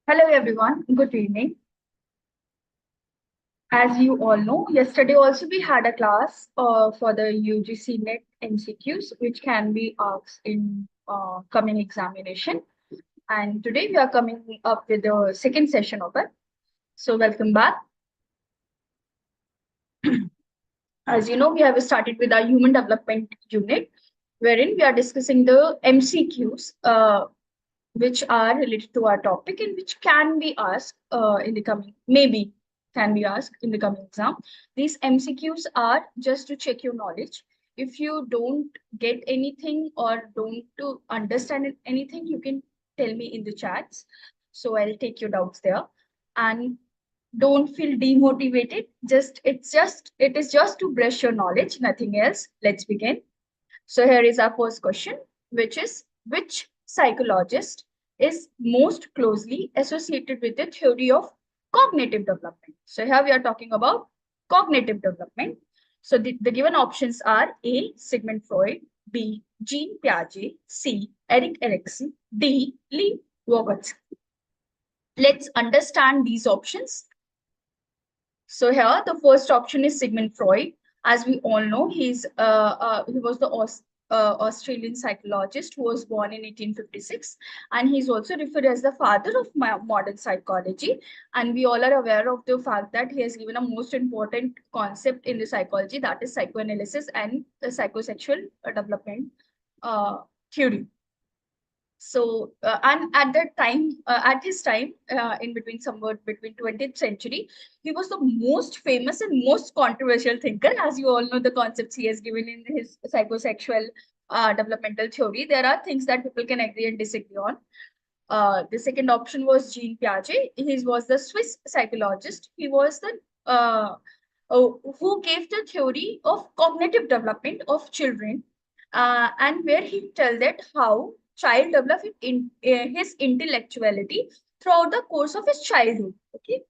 Hello everyone, good evening. As you all know, yesterday also we had a class for the UGC NET MCQs, which can be asked in coming examination. And today we are coming up with the second session of it. So welcome back. As you know, we have started with our human development unit, wherein we are discussing the MCQs, which are related to our topic and which can be asked in the coming, maybe can be asked in the coming exam. These MCQs are just to check your knowledge. If you don't get anything or don't to understand anything, you can tell me in the chats. So I'll take your doubts there. And don't feel demotivated. It is just to brush your knowledge, nothing else. Let's begin. So here is our first question, which is which psychologist is most closely associated with the theory of cognitive development? So here we are talking about cognitive development. So the given options are A. Sigmund Freud, B. Jean Piaget, C. Erik Erikson, D. Lee Vygotsky. Let's understand these options. So here the first option is Sigmund Freud. As we all know, he was the Australian psychologist who was born in 1856, and he's also referred as the father of modern psychology. And we all are aware of the fact that he has given a most important concept in the psychology, that is psychoanalysis and the psychosexual development theory. So and at that time, at his time, in between somewhere between 20th century, he was the most famous and most controversial thinker. As you all know, the concepts he has given in his psychosexual developmental theory, there are things that people can agree and disagree on. The second option was Jean Piaget. He was the Swiss psychologist. He was the who gave the theory of cognitive development of children, and where he tells that how child develop his intellectuality throughout the course of his childhood. Okay.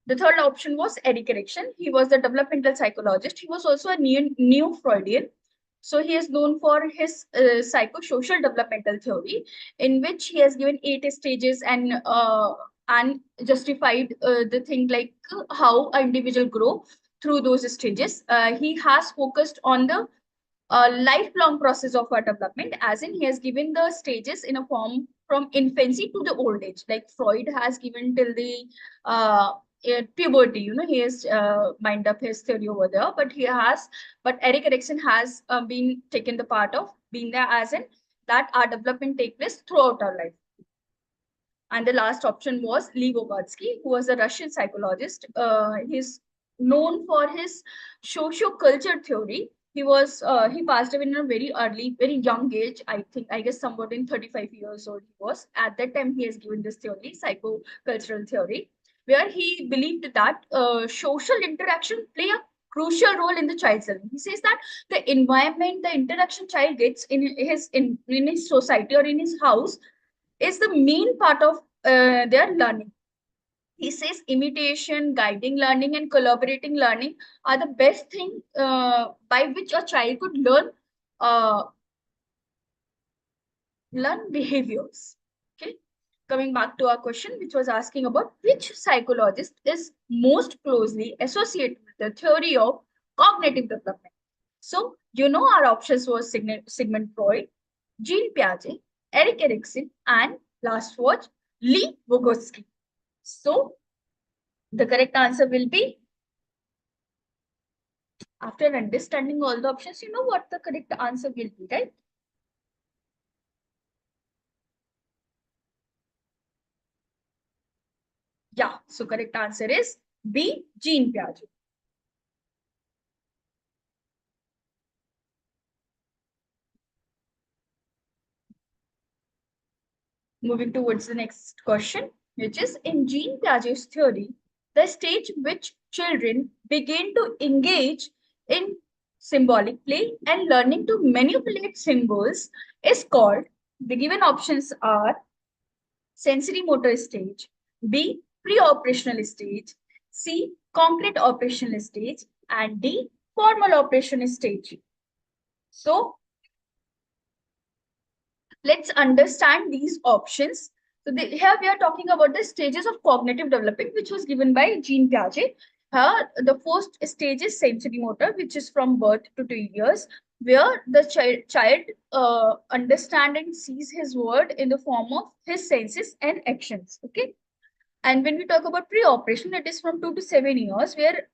The third option was Erik Erikson. He was the developmental psychologist. He was also a neo Freudian. So he is known for his psychosocial developmental theory, in which he has given 8 stages and justified the thing like how an individual grow through those stages. He has focused on the lifelong process of our development, as in he has given the stages in a form from infancy to the old age. Like Freud has given till the puberty, he has mined up his theory over there, but Erik Erikson has been taken the part of being there, as in that our development take place throughout our life. And the last option was Lee Vygotsky, who was a Russian psychologist. He's known for his socio-culture theory. He passed away in a very young age. I guess somewhat in 35 years old he was. At that time, he has given this theory, psycho-cultural theory, where he believed that social interaction play a crucial role in the child's learning. He says that the environment, the interaction child gets in his society or in his house is the main part of their learning. He says imitation, guiding learning, and collaborating learning are the best thing by which a child could learn behaviors. Okay. Coming back to our question, which was asking about which psychologist is most closely associated with the theory of cognitive development. So, our options was Sigmund Freud, Jean Piaget, Erik Erikson, and last was Lee Vygotsky. So, the correct answer will be, after understanding all the options, you know what the correct answer will be, right? Yeah, so correct answer is B, Jean Piaget. Moving towards the next question, which is in Jean Piaget's theory, the stage which children begin to engage in symbolic play and learning to manipulate symbols is called, the given options are sensory motor stage, B, pre-operational stage, C, concrete operational stage, and D, formal operational stage. So let's understand these options Here we are talking about the stages of cognitive development, which was given by Jean Piaget. The first stage is sensory motor, which is from birth to 2 years, where the child understands and sees his world in the form of his senses and actions. Okay. And when we talk about pre-operation, it is from 2 to 7 years, where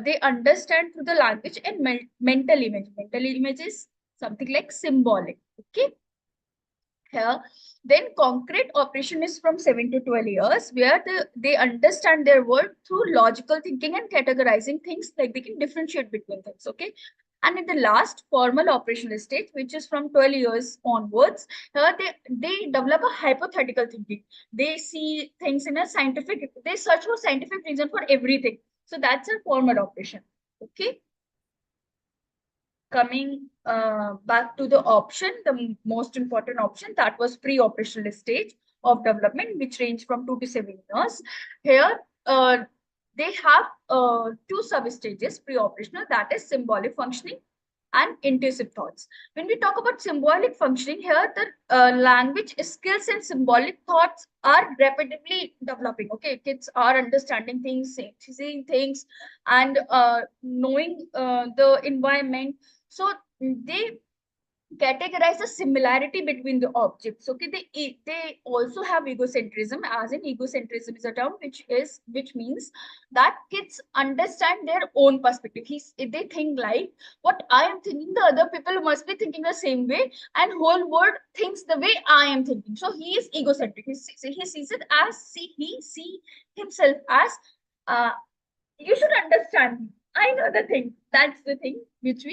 they understand through the language and mental image. Mental image is something like symbolic. Okay. Here, then concrete operation is from 7 to 12 years, where they understand their world through logical thinking and categorizing things, like they can differentiate between things. Okay. And in the last formal operational stage, which is from 12 years onwards, here they develop a hypothetical thinking. They see things in a scientific, they search for scientific reason for everything. So that's a formal operation. Okay. Coming back to the option, the most important option, that was pre-operational stage of development, which range from 2 to 7 years. Here, they have two sub-stages pre-operational, that is symbolic functioning and intuitive thoughts. When we talk about symbolic functioning, here the language skills and symbolic thoughts are rapidly developing. Okay, kids are understanding things, seeing things, and knowing the environment. So they categorize the similarity between the objects. Okay, they also have egocentrism, as in egocentrism is a term which means that kids understand their own perspective. They think like what I am thinking, the other people must be thinking the same way, and whole world thinks the way I am thinking. So he is egocentric. He sees it as he see himself as uh, you should understand me. I know the thing. That's the thing which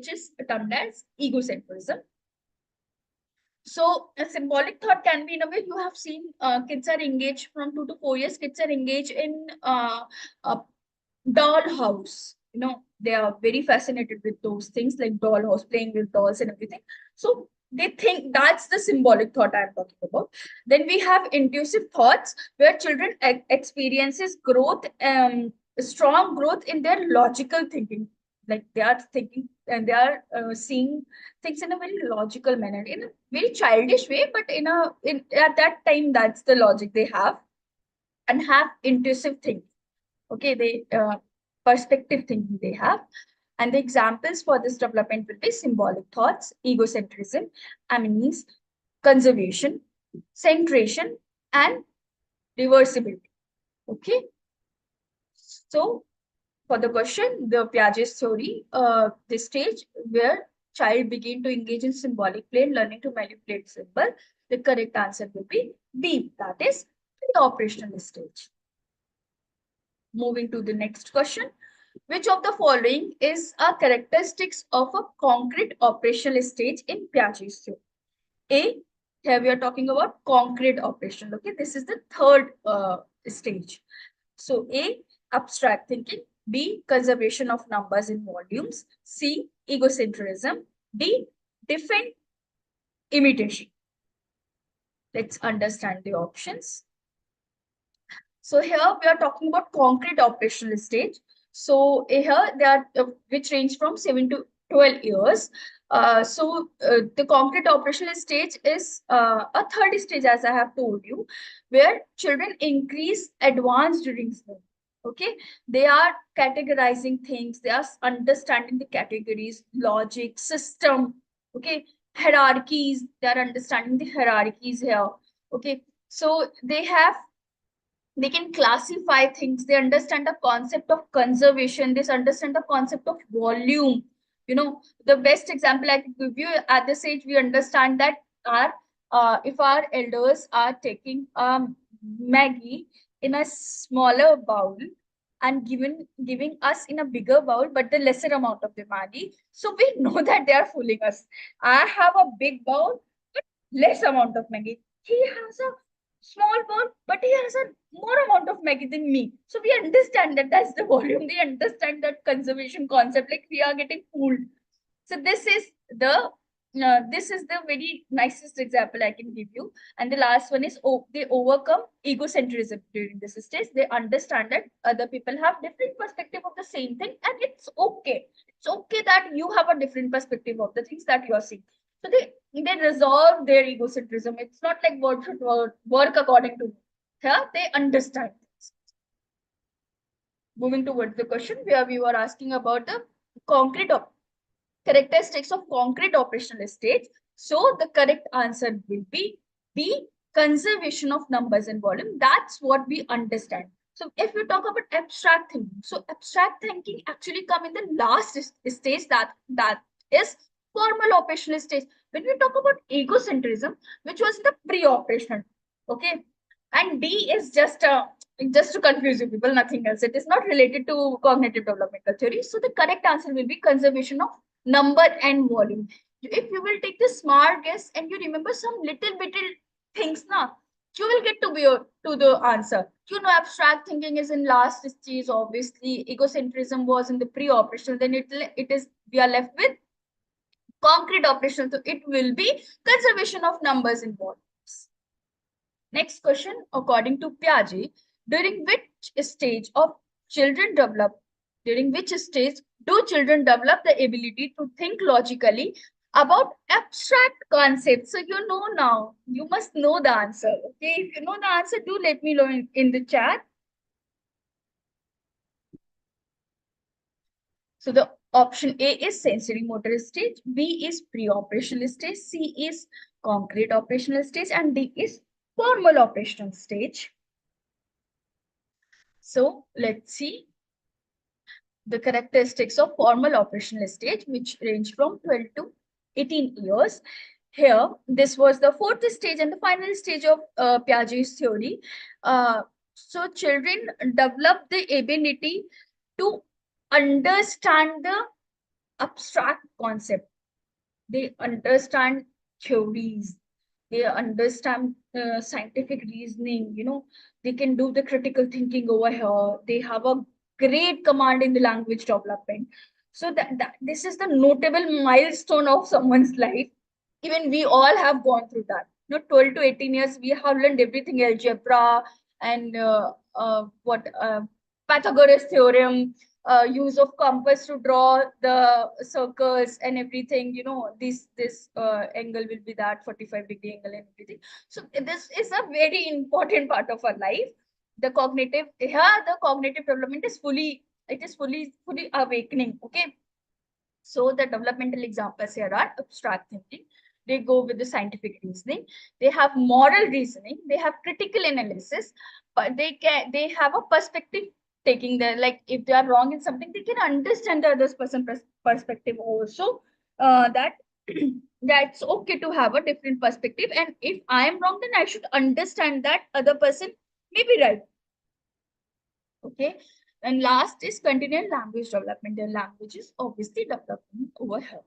is termed as egocentrism. So a symbolic thought can be, in a way, you have seen kids are engaged from 2 to 4 years. Kids are engaged in a doll house. They are very fascinated with those things like doll house, playing with dolls and everything. So they think that's the symbolic thought I'm talking about. Then we have intuitive thoughts, where children experiences growth, strong growth in their logical thinking. Like they are thinking and they are seeing things in a very logical manner, in a very childish way, but at that time, that's the logic they have, and have intuitive thinking. Okay, they perspective thinking they have. And the examples for this development will be symbolic thoughts, egocentrism, amnesia, conservation, centration, and reversibility. Okay. So for the question, the Piaget's theory, this stage where child begin to engage in symbolic play and learning to manipulate symbol, the correct answer will be B, that is the operational stage. Moving to the next question. Which of the following is a characteristics of a concrete operational stage in Piaget's theory? A, here we are talking about concrete operation. Okay, this is the third stage. So A, abstract thinking. B, conservation of numbers in volumes. C, egocentrism. D, defend imitation. Let's understand the options. So here we are talking about concrete operational stage. So here they are which range from 7 to 12 years. The concrete operational stage is a third stage, as I have told you, where children increase advanced during school. Okay, they are categorizing things, they are understanding the categories, logic, system, okay, hierarchies, they are understanding the hierarchies here. Okay, so they can classify things, they understand the concept of conservation, they understand the concept of volume. The best example I can give you, at this age we understand that if our elders are taking Maggie in a smaller bowl and giving us in a bigger bowl, but the lesser amount of the Maggie, so we know that they are fooling us. I have a big bowl but less amount of Maggie. He has a small bowl, but he has a more amount of Maggie than me. So we understand that that's the volume. They understand that conservation concept. Like we are getting fooled. So this is the very nicest example I can give you. And the last one is they overcome egocentrism during this stage. They understand that other people have different perspective of the same thing, and it's okay. It's okay that you have a different perspective of the things that you are seeing. So they resolve their egocentrism. It's not like what should work according to me. Here they understand things. Moving towards the question where we were asking about the concrete characteristics of concrete operational state. So the correct answer will be B, conservation of numbers and volume. That's what we understand. So if you talk about abstract thinking, so abstract thinking actually come in the last stage, that is formal operational stage. When we talk about egocentrism, which was the pre-operational, okay, and D is just to confuse you people, nothing else. It is not related to cognitive developmental theory. So the correct answer will be conservation of number and volume. If you will take the smart guess and you remember some little things now, you will get to the answer. You know, abstract thinking is in last stage, obviously. Egocentrism was in the pre-operational, then it is we are left with concrete operational. So it will be conservation of numbers and volumes. Next question, according to Piaget, during which stage of children develop, during which stage do children develop the ability to think logically about abstract concepts? So you know now, you must know the answer. Okay, if you know the answer, do let me know in the chat. So the option A is sensory motor stage, B is pre-operational stage, C is concrete operational stage, and D is formal operational stage. So let's see the characteristics of formal operational stage, which range from 12 to 18 years. Here, this was the fourth stage and the final stage of Piaget's theory. So children develop the ability to understand the abstract concept. They understand theories. They understand scientific reasoning. You know, they can do the critical thinking over here. They have a great command in the language development. So that this is the notable milestone of someone's life. Even we all have gone through that. You know, 12 to 18 years, we have learned everything, algebra and Pythagoras theorem, use of compass to draw the circles and everything. You know, this angle will be that 45-degree angle and everything. So this is a very important part of our life. The cognitive development is fully awakening. Okay, so the developmental examples here are abstract thinking. They go with the scientific reasoning. They have moral reasoning. They have critical analysis, but they have a perspective taking there. Like if they are wrong in something, they can understand the other person's perspective also. That that's okay to have a different perspective. And if I am wrong, then I should understand that other person may be right. Okay. And last is continual language development. The language is obviously developing over here.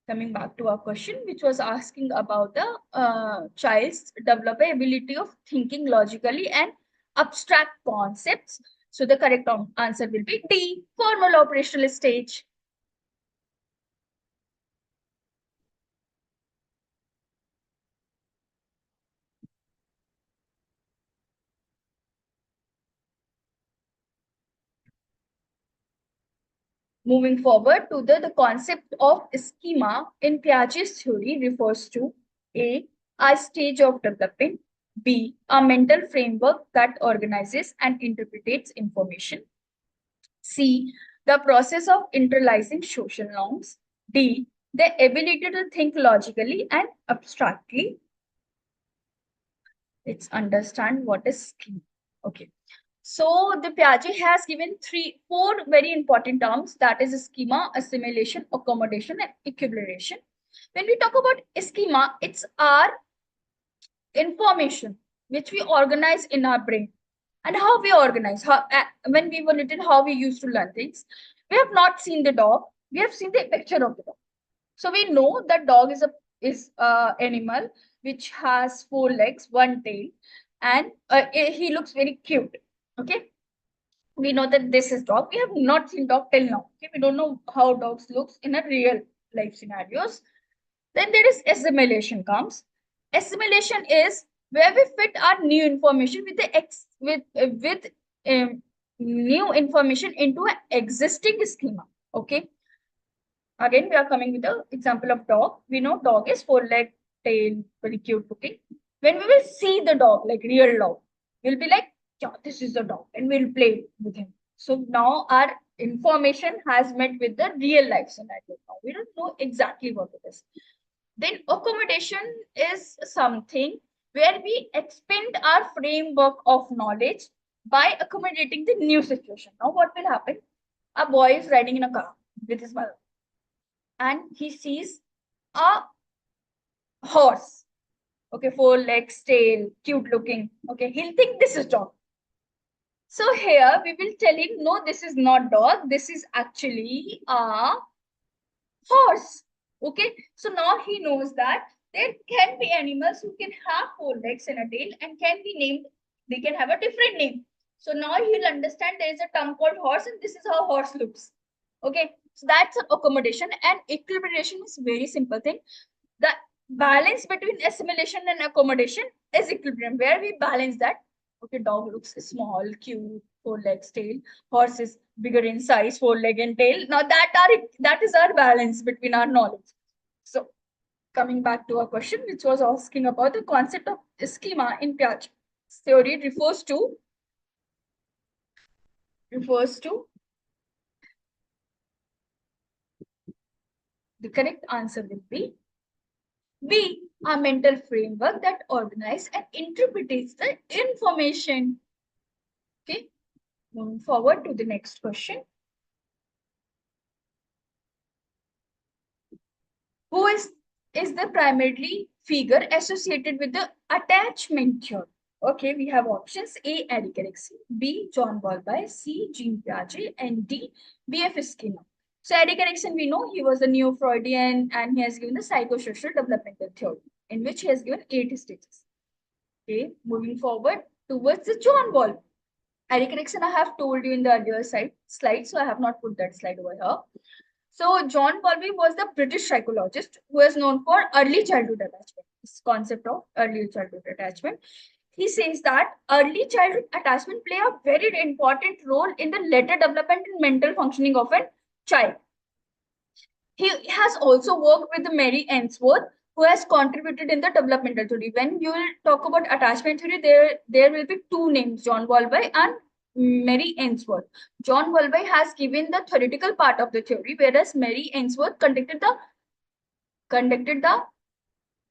Coming back to our question, which was asking about the child's developability of thinking logically and abstract concepts. So the correct answer will be D, formal operational stage. Moving forward to the concept of schema in Piaget's theory refers to a stage of development, B, a mental framework that organizes and interprets information, C, the process of internalizing social norms, D, the ability to think logically and abstractly. Let's understand what is schema. Okay. So the Piaget has given four very important terms, that is schema, assimilation, accommodation, and equilibration. When we talk about schema, it's our information which we organize in our brain. And how we organize, when we were little, how we used to learn things. We have not seen the dog, we have seen the picture of the dog. So we know that dog is a animal which has 4 legs, 1 tail, and he looks very cute. Okay, we know that this is dog. We have not seen dog till now. Okay, we don't know how dogs looks in a real life scenarios. Then there is assimilation comes. Assimilation is where we fit our new information with new information into an existing schema. Okay, Again, we are coming with the example of dog. We know dog is four-leg tail, very cute looking. When we will see the dog, like real dog, we'll be like, yeah, this is the dog, and we'll play with him. So now our information has met with the real life scenario. Now we don't know exactly what it is. Then accommodation is something where we expand our framework of knowledge by accommodating the new situation. Now what will happen? A boy is riding in a car with his mother and he sees a horse. Okay, four legs, tail, cute looking. Okay, he'll think this is dog. So here we will tell him, no, this is not dog. This is actually a horse. Okay, so now he knows that there can be animals who can have four legs and a tail and can be named, they can have a different name. So now he'll understand there is a term called horse and this is how horse looks. Okay, so that's an accommodation, and equilibration is very simple thing. The balance between assimilation and accommodation is equilibrium, where we balance that. Okay, dog looks small, cute, four legs, tail. Horse is bigger in size, four leg and tail. Now that is our balance between our knowledge. So coming back to our question, which was asking about the concept of schema in Piaget theory, refers to the correct answer will be B, a mental framework that organizes and interprets the information. Okay, moving forward to the next question. Who is the primarily figure associated with the attachment theory? Okay, we have options A, Eric Erikson, B, John Bowlby, C, Jean Piaget, and D, B.F. Skinner. So Eric Erikson, we know he was a neo-Freudian and he has given the psychosocial developmental theory, in which he has given 8 stages. Okay, moving forward towards the John Bowlby. Eric Erikson, I have told you in the earlier slide, so I have not put that slide over here. So John Bowlby was the British psychologist who is known for early childhood attachment. This concept of early childhood attachment. He says that early childhood attachment play a very important role in the later development and mental functioning of a child. He has also worked with Mary Ainsworth, who has contributed in the developmental theory. When you will talk about attachment theory, there will be two names, John Bowlby and Mary Ainsworth. John Bowlby has given the theoretical part of the theory, whereas Mary Ainsworth conducted the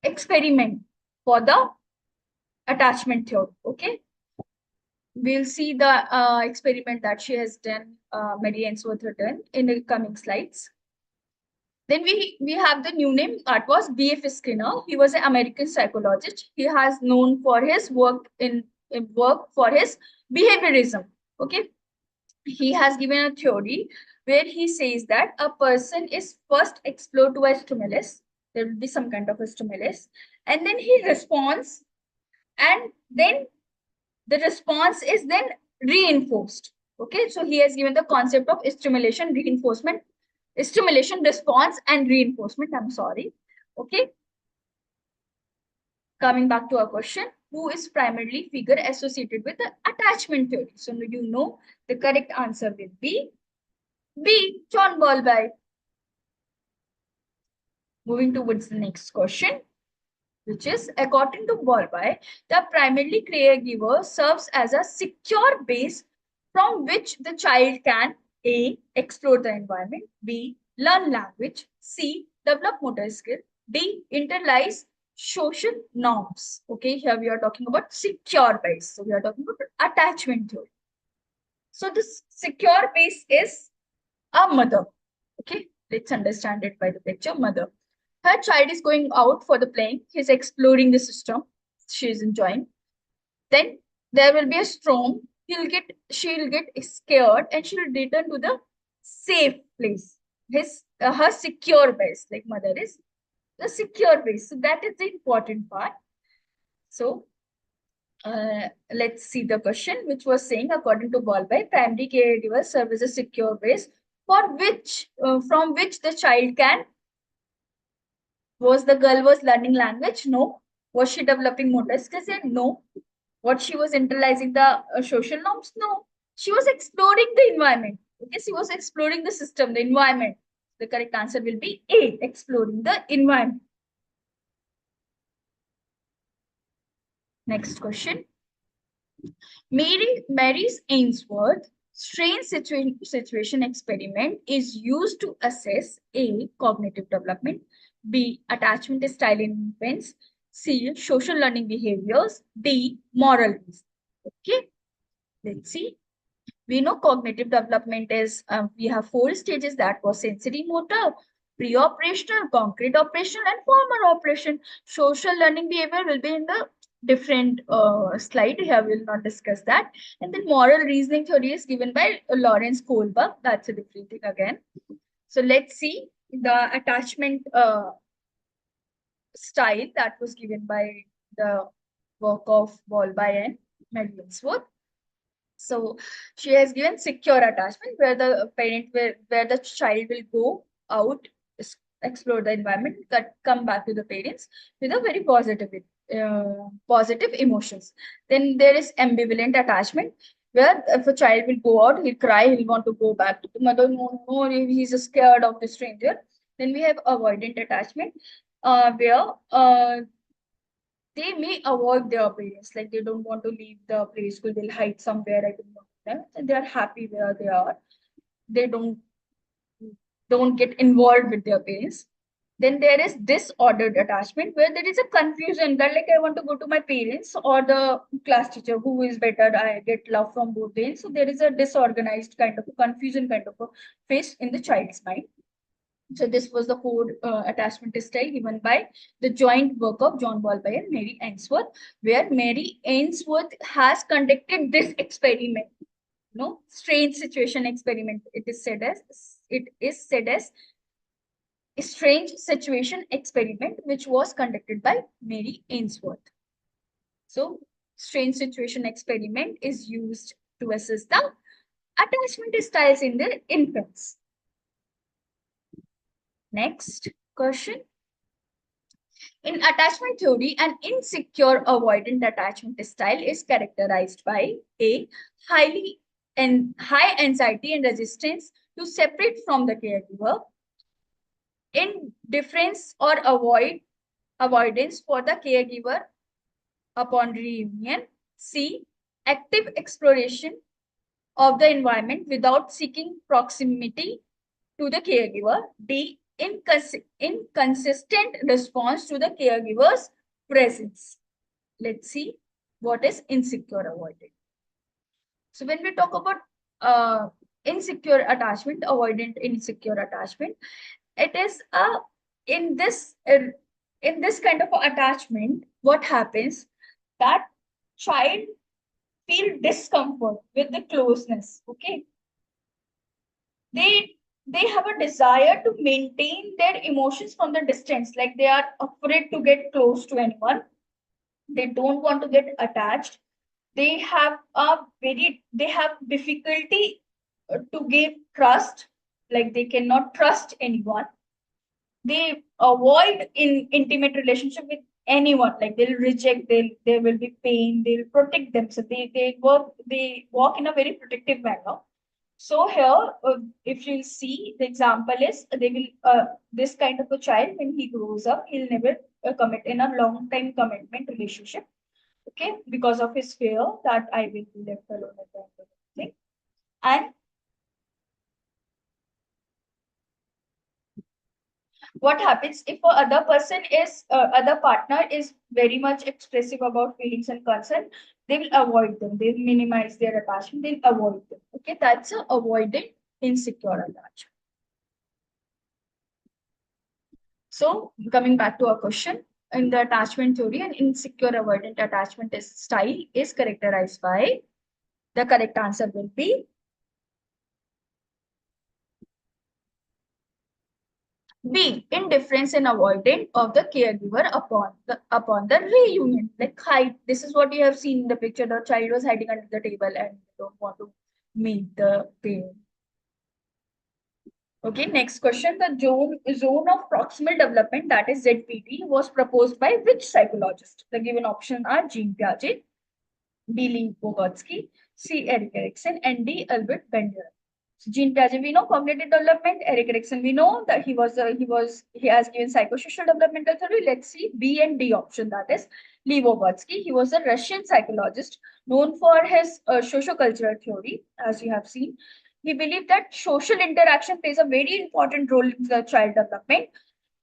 experiment for the attachment theory. Okay, we'll see the experiment that she has done, Mary Ainsworth has done in the coming slides. Then we have the new name that was B.F. Skinner. He was an American psychologist. He has known for his work for his behaviorism. Okay, he has given a theory where he says that a person is first exposed to a stimulus. There will be some kind of a stimulus, and then he responds, and then the response is then reinforced. Okay, so he has given the concept of stimulation, reinforcement, stimulation, response, and reinforcement. I'm sorry. Okay. Coming back to our question, who is primarily figure associated with the attachment theory? So you know the correct answer will be B, John Bowlby. Moving towards the next question, which is, according to Bowlby, the primarily caregiver serves as a secure base from which the child can A, explore the environment, B, learn language, C, develop motor skill, D, internalize social norms. Okay, here we are talking about secure base. So we are talking about attachment theory. So this secure base is a mother. Okay, let's understand it by the picture, mother. Her child is going out for the playing. He's exploring the system. She is enjoying. Then there will be a storm. She'll get scared and she'll return to the safe place. Her secure base, like mother is the secure base. So that is the important part. So let's see the question, which was saying, according to Bowlby, primary caregiver serve as a secure base for which from which the child can. Was the girl was learning language? No. Was she developing motor skills? No. What she was internalizing the social norms? No. She was exploring the environment. Okay, she was exploring the system, the environment. The correct answer will be A, exploring the environment. Next question. Mary's Ainsworth strain situation experiment is used to assess A, cognitive development, B, attachment style in infants, C, social learning behaviors, D, moral reason. Okay, let's see. We know cognitive development is, we have 4 stages, that was sensory motor, pre-operational, concrete operation, and formal operation. Social learning behavior will be in the different slide. Here we will not discuss that. And then moral reasoning theory is given by Lawrence Kohlberg. That's a different thing again. So let's see the attachment style that was given by the work of Ballby and Medlinsworth. So she has given secure attachment where the parent where the child will go out, explore the environment, come back to the parents with a very positive emotions. Then there is ambivalent attachment where if a child will go out, he'll cry, he'll want to go back to the mother. No, he's scared of the stranger. Then we have avoidant attachment where they may avoid their parents, like they don't want to leave the preschool, they'll hide somewhere. I don't know. And they are happy where they are. They don't get involved with their parents. Then there is disordered attachment where there is a confusion that like I want to go to my parents or the class teacher, who is better. I get love from both ends. So there is a disorganized kind of a confusion kind of a phase in the child's mind. So this was the 4 attachment style given by the joint work of John Ballby and Mary Ainsworth, where Mary Ainsworth has conducted this experiment, strange situation experiment. It is said as a strange situation experiment, which was conducted by Mary Ainsworth. So strange situation experiment is used to assess the attachment styles in the infants. Next question. In attachment theory, an insecure avoidant attachment style is characterized by A, high anxiety and resistance to separate from the caregiver, indifference or avoidance for the caregiver upon reunion, C, active exploration of the environment without seeking proximity to the caregiver, D, inconsistent response to the caregiver's presence. Let's see what is insecure avoidant. So when we talk about insecure attachment, avoidant insecure attachment, it is in this kind of attachment, what happens, that child feel discomfort with the closeness. Okay, they have a desire to maintain their emotions from the distance, like they are afraid to get close to anyone. They don't want to get attached. They have difficulty to give trust, like they cannot trust anyone. They avoid intimate relationship with anyone, like they'll reject, there will be pain, they'll protect themselves. They walk in a very protective manner. So here, if you see, the example is they will this kind of a child, when he grows up, he'll never commit in a long time commitment relationship. Okay, because of his fear that I will be left alone at the end of the thing. And what happens if other person is other partner is very much expressive about feelings and concern, they will avoid them, they will minimize their attachment, they'll avoid them. Okay, that's a avoidant insecure attachment. So coming back to our question, in the attachment theory, an insecure avoidant attachment style is characterized by, the correct answer will be B, indifference and avoidant of the caregiver upon the reunion. Like hide. This is what you have seen in the picture. The child was hiding under the table and don't want to meet the parent. Okay, next question. The zone of proximal development, that is ZPD, was proposed by which psychologist? The given options are Jean Piaget, B. Lee Vygotsky, C. Erik Erikson, and D. Albert Bandura. Jean Piaget, we know cognitive development. Eric Erikson, we know that he has given psychosocial developmental theory. Let's see B and D option. That is Lev Vygotsky. He was a Russian psychologist known for his socio-cultural theory, as you have seen. He believed that social interaction plays a very important role in the child development,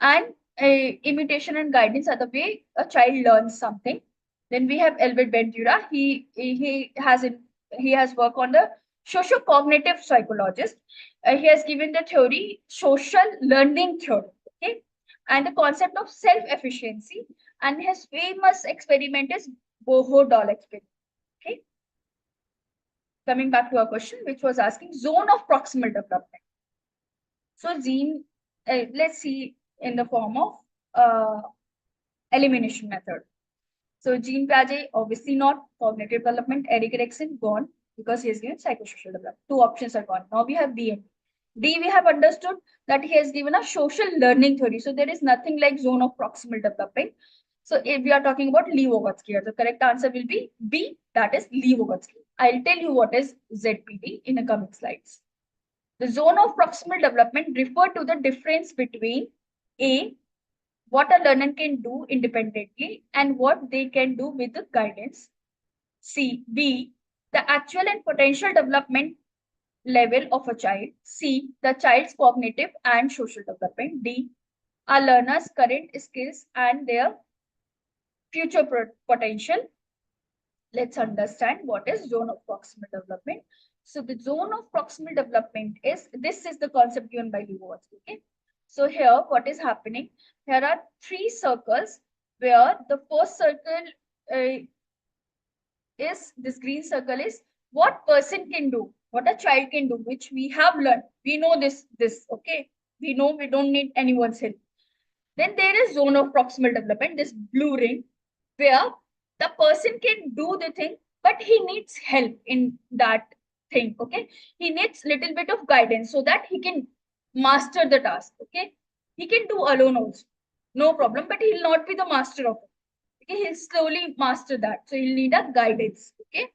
and imitation and guidance are the way a child learns something. Then we have Albert Bandura. He has worked on the socio-cognitive psychologist. He has given the theory social learning theory, okay, and the concept of self-efficiency. And his famous experiment is Boho doll experiment. Okay. Coming back to our question, which was asking zone of proximal development. So Jean, let's see in the form of elimination method. So Jean Piaget, obviously not. Cognitive development, Eric Erikson, gone because he has given psychosocial development. Two options are gone. Now we have B and D. We have understood that he has given a social learning theory. So there is nothing like zone of proximal development. So if we are talking about Lev Vygotsky, the correct answer will be B, that is Lev Vygotsky. I'll tell you what is ZPD in the coming slides. The zone of proximal development refer to the difference between A, what a learner can do independently and what they can do with the guidance. B, the actual and potential development level of a child. C, the child's cognitive and social development. D, a learner's current skills and their future potential. Let's understand what is zone of proximal development. So the zone of proximal development is, this is the concept given by Lev Vygotsky. Okay. So here, what is happening? Here are three circles where the first circle is, this green circle is what person can do, what a child can do, which we have learned. We know this, okay. We know we don't need anyone's help. Then there is zone of proximal development, this blue ring, where the person can do the thing, but he needs help in that thing, okay. He needs little bit of guidance so that he can master the task, okay. He can do alone also, no problem, but he'll not be the master of it, okay. He'll slowly master that, so he'll need a guidance, okay,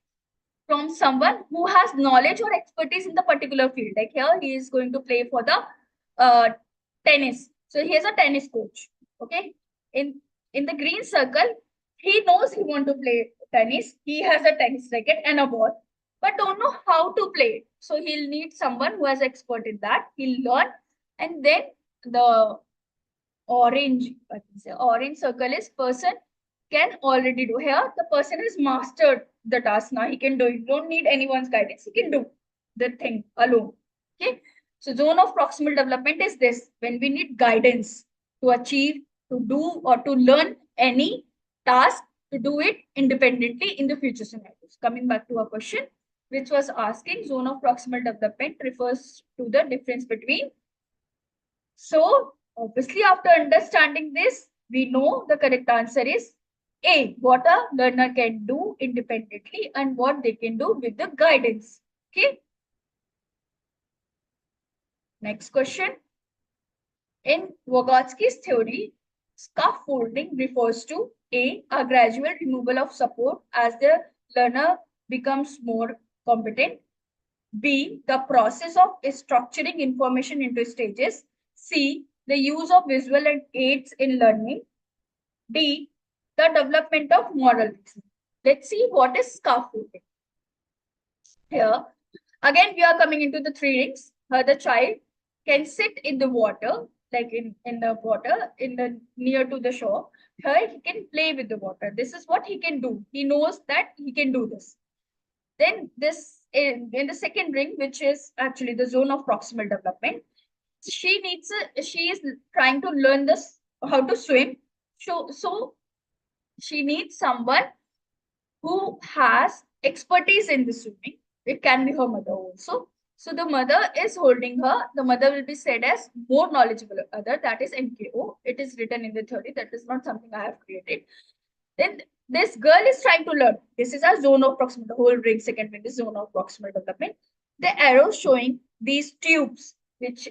from someone who has knowledge or expertise in the particular field. Like here, he is going to play for the tennis, so he has a tennis coach, okay. In the green circle, he knows he want to play tennis. He has a tennis racket and a ball, but don't know how to play it. So he'll need someone who has expert in that. He'll learn, and then the orange, I can say, orange circle is person can already do. Here, the person has mastered the task now. He can do it. You don't need anyone's guidance. He can do the thing alone. Okay. So zone of proximal development is this, when we need guidance to achieve, to do, or to learn any task, to do it independently in the future scenarios. Coming back to our question, which was asking zone of proximal development refers to the difference between. So obviously, after understanding this, we know the correct answer is A, what a learner can do independently and what they can do with the guidance. Okay. Next question. In Vygotsky's theory, scaffolding refers to A, a gradual removal of support as the learner becomes more competent. B, the process of structuring information into stages. C, the use of visual and aids in learning. D, the development of moral reasoning. Let's see what is scaffolding. Here, again, we are coming into the three rings. The child can sit in the water, like in the water, near to the shore. Here, he can play with the water. This is what he can do. He knows that he can do this. Then this in the second ring, which is actually the zone of proximal development, she is trying to learn this, how to swim. So she needs someone who has expertise in the swimming. It can be her mother also. So the mother is holding her. The mother will be said as more knowledgeable other, that is MKO. It is written in the theory. That is not something I have created. Then this girl is trying to learn. This is a zone of proximal, the whole ring, second ring is zone of proximal development. The arrow showing these tubes, which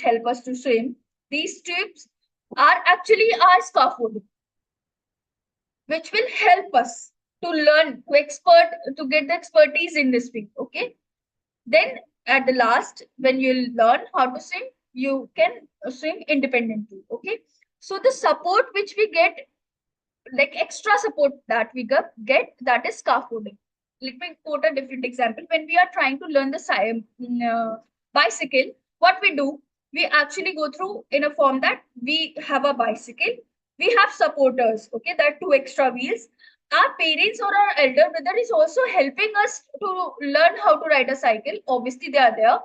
help us to swim. These tubes are actually our scaffolding, which will help us to learn, to get the expertise in this field. Okay. Then at the last, when you learn how to swim, you can swim independently. Okay. So the support which we get, like extra support that we get, that is scaffolding. Let me quote a different example. When we are trying to learn the bicycle, what we do, we actually go through in a form that we have a bicycle, we have supporters, okay, that two extra wheels. Our parents or our elder brother is also helping us to learn how to ride a cycle. Obviously, they are there,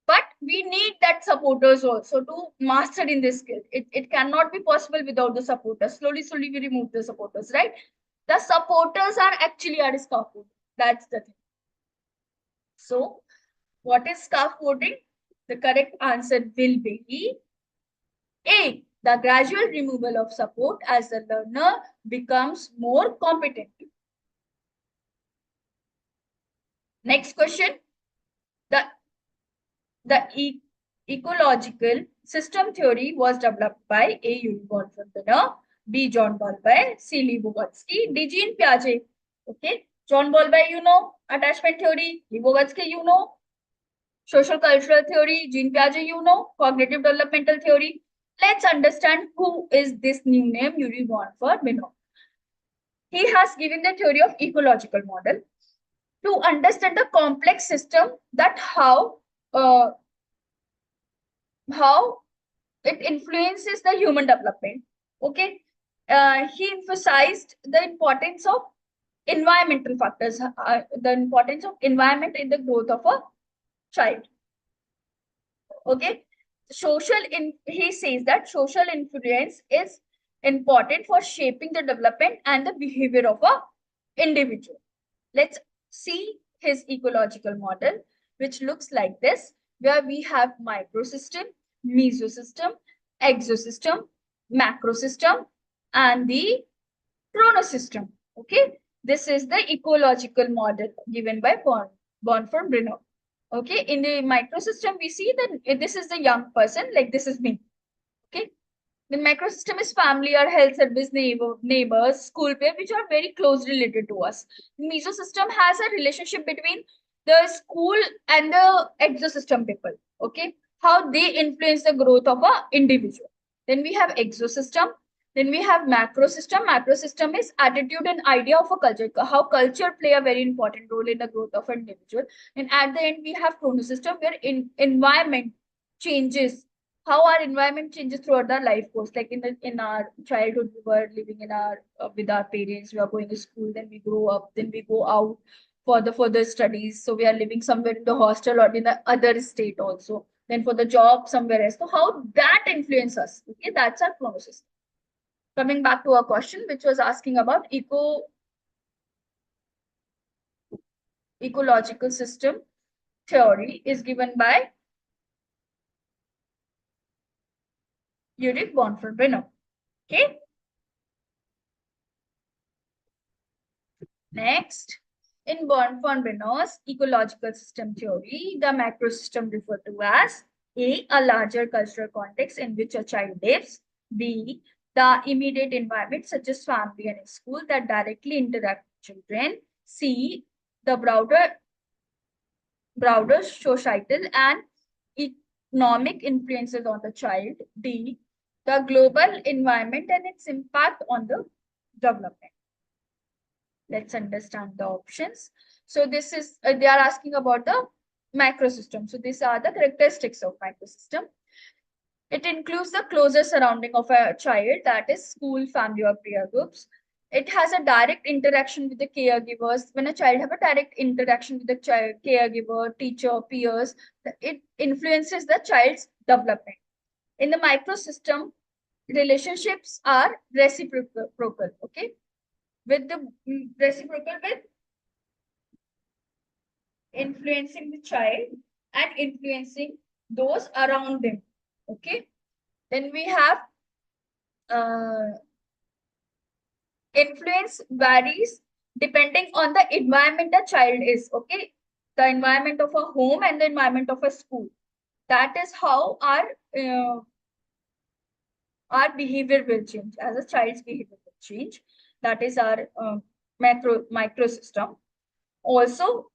but we need that supporters also to master in this skill. It cannot be possible without the supporters. Slowly we remove the supporters, right? The supporters are actually our scaffold. That's the thing. So what is scaffolding? The correct answer will be A, the gradual removal of support as the learner becomes more competent. Next question. The ecological system theory was developed by A. Unicorn Fontana, B. John Bowlby, C. Lee Vygotsky, D. Jean Piaget. Okay, John Bowlby, you know, attachment theory. Lee Vygotsky, you know, social cultural theory. Jean Piaget, you know, cognitive developmental theory. Let's understand who is this new name, Yuri von Fontana. He has given the theory of ecological model to understand the complex system, that how it influences the human development. Okay. He emphasized the importance of environmental factors, the importance of environment in the growth of a child. Okay. He says that social influence is important for shaping the development and the behavior of a individual. Let's see his ecological model, which looks like this, where we have microsystem, mesosystem, exosystem, macrosystem, and the chronosystem. Okay, this is the ecological model given by Bonfort Bruno. Okay, in the microsystem, we see that this is the young person, like this is me. Okay, the macrosystem is family, our health service, neighbors, school peer, which are very closely related to us. Mesosystem has a relationship between the school and the exosystem people. Okay, how they influence the growth of a individual. Then we have exosystem. Then we have macrosystem. Macrosystem is attitude and idea of a culture. How culture play a very important role in the growth of an individual. And at the end, we have chronosystem, where environment changes, how our environment changes throughout our life course. Like in our childhood, we were living in our with our parents, we are going to school, then we grow up, then we go out for the further studies, so we are living somewhere in the hostel or in the other state also, then for the job somewhere else. So how that influence us, okay, that's our chronosis. Coming back to our question, which was asking about ecological system theory, is given by Ulrich von Bruno. Okay. Next, in von Bruno's ecological system theory, the macrosystem referred to as A, larger cultural context in which a child lives, B, the immediate environment such as family and school that directly interact with children, C, the broader societal and economic influences on the child, D, the global environment and its impact on the development. Let's understand the options. So this is, they are asking about the macrosystem. So these are the characteristics of macrosystem. It includes the closer surrounding of a child, that is school, family, or peer groups. It has a direct interaction with the caregivers. When a child have a direct interaction with the child, caregiver, teacher, peers, it influences the child's development. In the microsystem, relationships are reciprocal, okay? With the reciprocal with influencing the child and influencing those around them. Okay. Then we have influence varies depending on the environment the child is. Okay. The environment of a home and the environment of a school. That is how our behavior will change. As a child's behavior will change. That is our microsystem. Also,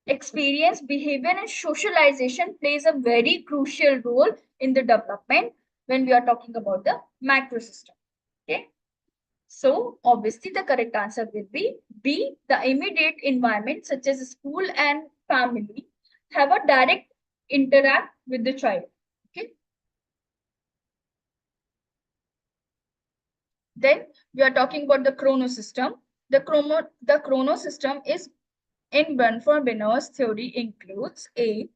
experience, behavior, and socialization plays a very crucial role in the development when we are talking about the macro system. Okay. So obviously the correct answer will be B. The immediate environment such as school and family have a direct interact with the child. Okay. Then we are talking about the chrono system. The chrono system is in Bernard-Benner's theory includes A.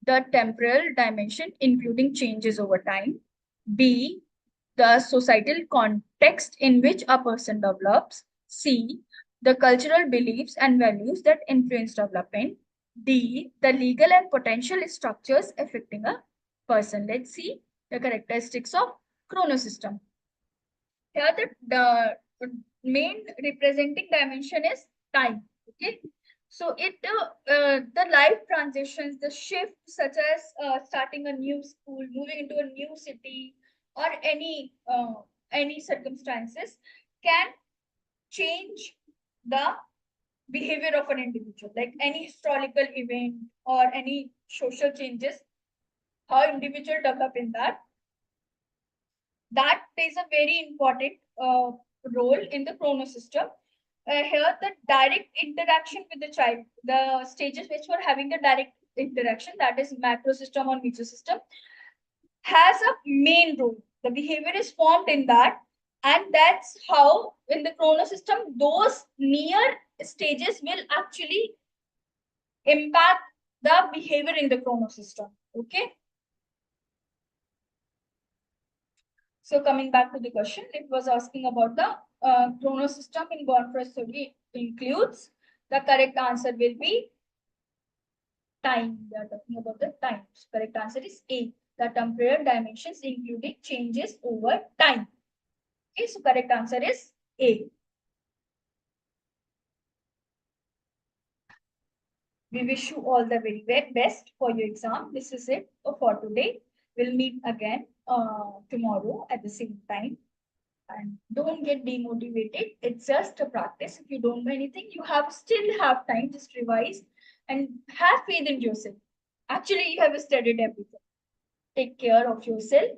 The temporal dimension including changes over time. B. The societal context in which a person develops. C. The cultural beliefs and values that influence development. D. The legal and potential structures affecting a person. Let's see the characteristics of chrono system. Here the main representing dimension is time. Okay. So the life transitions, the shift such as starting a new school, moving into a new city, or any circumstances can change the behavior of an individual, like any historical event or any social changes, how individual develop in that plays a very important role in the chrono system. Here, the direct interaction with the child, the stages which were having the direct interaction, that is macro system or meso system, has a main role. The behavior is formed in that, and that's how in the chrono system, those near stages will actually impact the behavior in the chrono system. Okay. So coming back to the question, it was asking about the chrono system in Gonfrey's theory includes. The correct answer will be time. We are talking about the time. So correct answer is A. The temporal dimensions including changes over time. Okay, so correct answer is A. We wish you all the very best for your exam. This is it for today. We'll meet again tomorrow at the same time. And don't get demotivated. It's just a practice. If you don't know anything, you still have time. Just revise and have faith in yourself. Actually, you have studied everything. Take care of yourself.